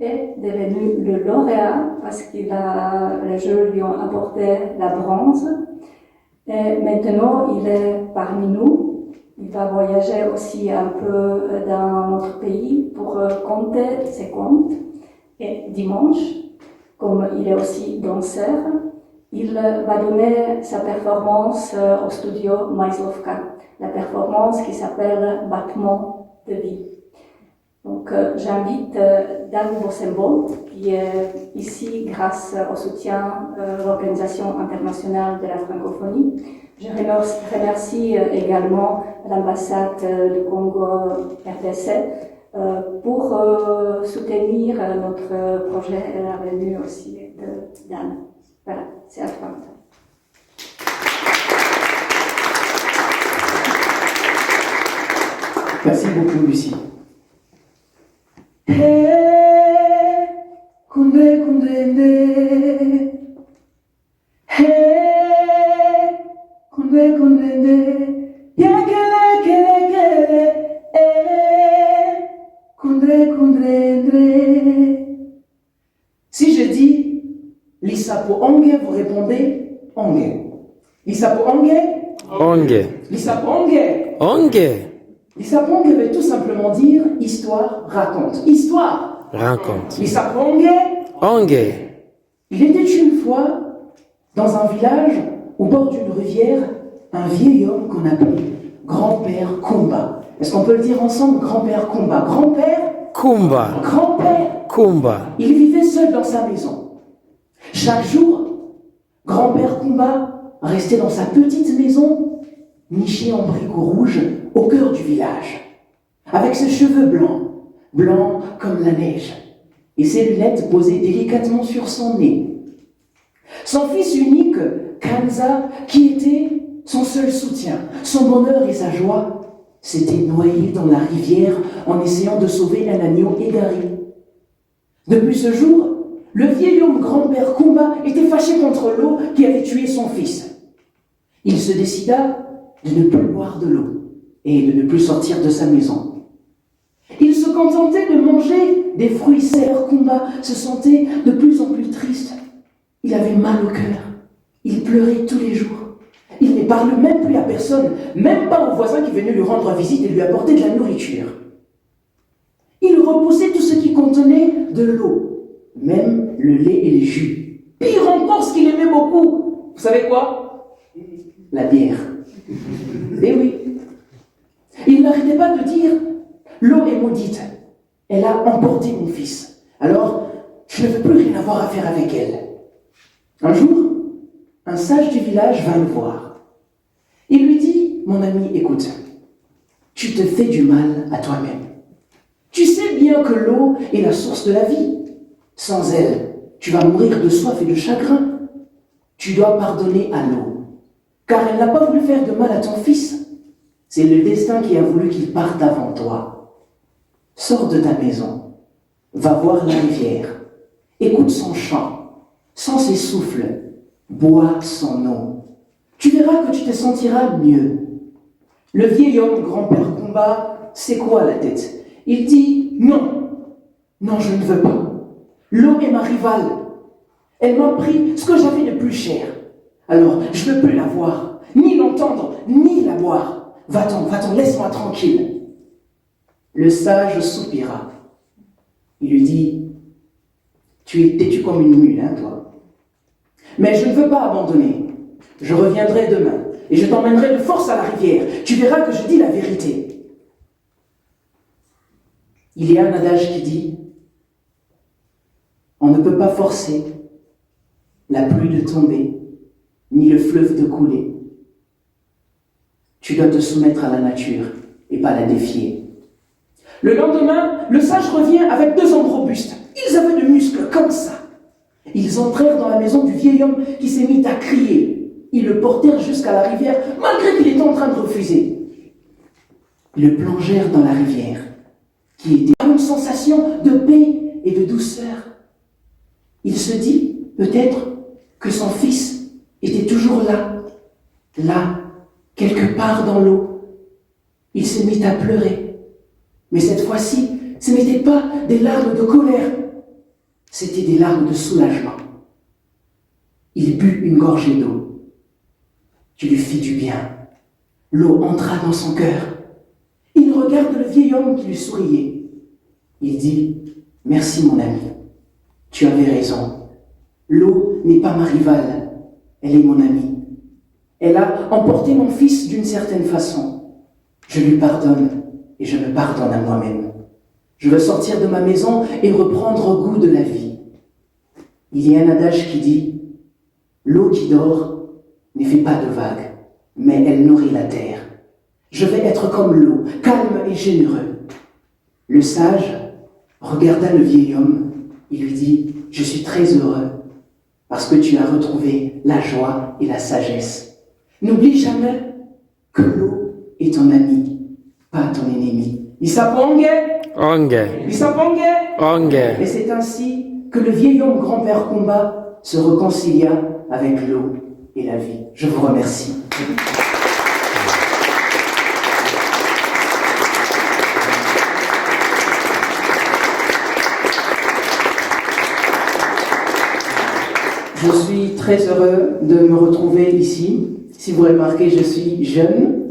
est devenu le lauréat parce que les Jeux lui ont apporté la bronze. Et maintenant, il est parmi nous. Il va voyager aussi un peu dans notre pays pour compter ses comptes. Et dimanche, comme il est aussi danseur, il va donner sa performance au studio Maislovka, la performance qui s'appelle Battement de vie. Donc j'invite Dan Bossembo, qui est ici grâce au soutien de l'Organisation internationale de la francophonie. Je remercie également l'ambassade du Congo RDC pour soutenir notre projet et la venue aussi de Dan. Voilà, c'est à toi. Merci beaucoup, Lucie. Kundre kundre nde. Kundre kundre nde. Yakele kele kele. Kundre kundre nde. Si je dis Lisapo Onge, vous répondez Onge. Lisapo Onge. Onge. Lisapo Onge. Onge. Lisapo Onge veut tout simplement dire histoire, raconte. Histoire. Raconte. Lisapo Onge. Onge. Il était une fois, dans un village, au bord d'une rivière, un vieil homme qu'on appelait Grand-Père Kumba. Est-ce qu'on peut le dire ensemble, Grand-Père Kumba? Grand-Père Kumba. Grand-Père Kumba. Il vivait seul dans sa maison. Chaque jour, Grand-Père Kumba restait dans sa petite maison, nichée en briques rouges, au cœur du village, avec ses cheveux blancs, blancs comme la neige, et ses lunettes posées délicatement sur son nez. Son fils unique, Kanza, qui était son seul soutien, son bonheur et sa joie, s'était noyé dans la rivière en essayant de sauver un agneau égaré. Depuis ce jour, le vieil homme Grand-Père Kumba était fâché contre l'eau qui avait tué son fils. Il se décida de ne plus boire de l'eau et de ne plus sortir de sa maison. Il se contentait de manger des fruits secs. Kumba se sentait de plus en plus triste. Il avait mal au cœur. Il pleurait tous les jours. Il ne parle même plus à personne, même pas aux voisins qui venaient lui rendre visite et lui apporter de la nourriture. Il repoussait tout ce qui contenait de l'eau, même le lait et les jus. Pire encore, ce qu'il aimait beaucoup. Vous savez quoi? La bière. Eh oui. Il n'arrêtait pas de dire « L'eau est maudite. Elle a emporté mon fils. Alors, je ne veux plus rien avoir à faire avec elle. » Un jour, un sage du village vint le voir. Il lui dit « Mon ami, écoute, tu te fais du mal à toi-même. Tu sais bien que l'eau est la source de la vie. Sans elle, tu vas mourir de soif et de chagrin. Tu dois pardonner à l'eau, car elle n'a pas voulu faire de mal à ton fils. C'est le destin qui a voulu qu'il parte avant toi. Sors de ta maison, va voir la rivière, écoute son chant, sens ses souffles, bois son eau. Tu verras que tu te sentiras mieux. » Le vieil homme, Grand-Père Kumba, secoua la tête. Il dit « Non, non, je ne veux pas. L'eau est ma rivale. Elle m'a pris ce que j'avais de plus cher. Alors, je ne peux plus la voir, ni l'entendre, ni la boire. Va-t'en, laisse-moi tranquille. » Le sage soupira. Il lui dit « Tu es têtu comme une mule, hein, toi. Mais je ne veux pas abandonner. Je reviendrai demain et je t'emmènerai de force à la rivière. Tu verras que je dis la vérité. » Il y a un adage qui dit « On ne peut pas forcer la pluie de tomber, ni le fleuve de couler. Tu dois te soumettre à la nature et pas la défier. » Le lendemain, le sage revient avec 2 hommes robustes. Ils avaient de muscles comme ça. Ils entrèrent dans la maison du vieil homme qui s'est mis à crier. Ils le portèrent jusqu'à la rivière, malgré qu'il était en train de refuser. Ils le plongèrent dans la rivière, qui était une sensation de paix et de douceur. Il se dit, peut-être, que son fils était toujours là, quelque part dans l'eau. Il se mit à pleurer. Mais cette fois-ci, ce n'étaient pas des larmes de colère, C'étaient des larmes de soulagement. Il but une gorgée d'eau. Tu lui fis du bien. L'eau entra dans son cœur. Il regarde le vieil homme qui lui souriait. Il dit, « Merci mon ami, tu avais raison. L'eau n'est pas ma rivale, elle est mon amie. Elle a emporté mon fils d'une certaine façon. Je lui pardonne et je me pardonne à moi-même. Je veux sortir de ma maison et reprendre goût de la vie. » Il y a un adage qui dit, « L'eau qui dort ne fait pas de vagues, mais elle nourrit la terre. Je vais être comme l'eau, calme et généreux. » Le sage regarda le vieil homme et lui dit, « Je suis très heureux parce que tu as retrouvé la joie et la sagesse. N'oublie jamais que l'eau est ton ami, pas ton ennemi. » Isaponge, Onge. Isaponge. Onge. Et c'est ainsi que le vieil homme grand-père Kumba se réconcilia avec l'eau et la vie. Je vous remercie. Je suis très heureux de me retrouver ici. Si vous remarquez, je suis jeune.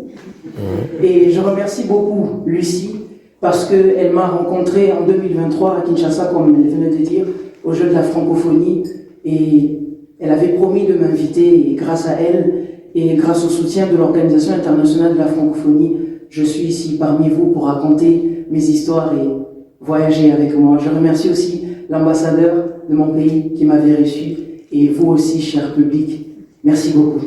Et je remercie beaucoup Lucie parce qu'elle m'a rencontré en 2023 à Kinshasa, comme elle venait de dire, au Jeu de la francophonie. Et elle avait promis de m'inviter. Et grâce à elle et grâce au soutien de l'Organisation internationale de la francophonie, je suis ici parmi vous pour raconter mes histoires et voyager avec moi. Je remercie aussi l'ambassadeur de mon pays qui m'avait reçu. Et vous aussi, cher public, merci beaucoup.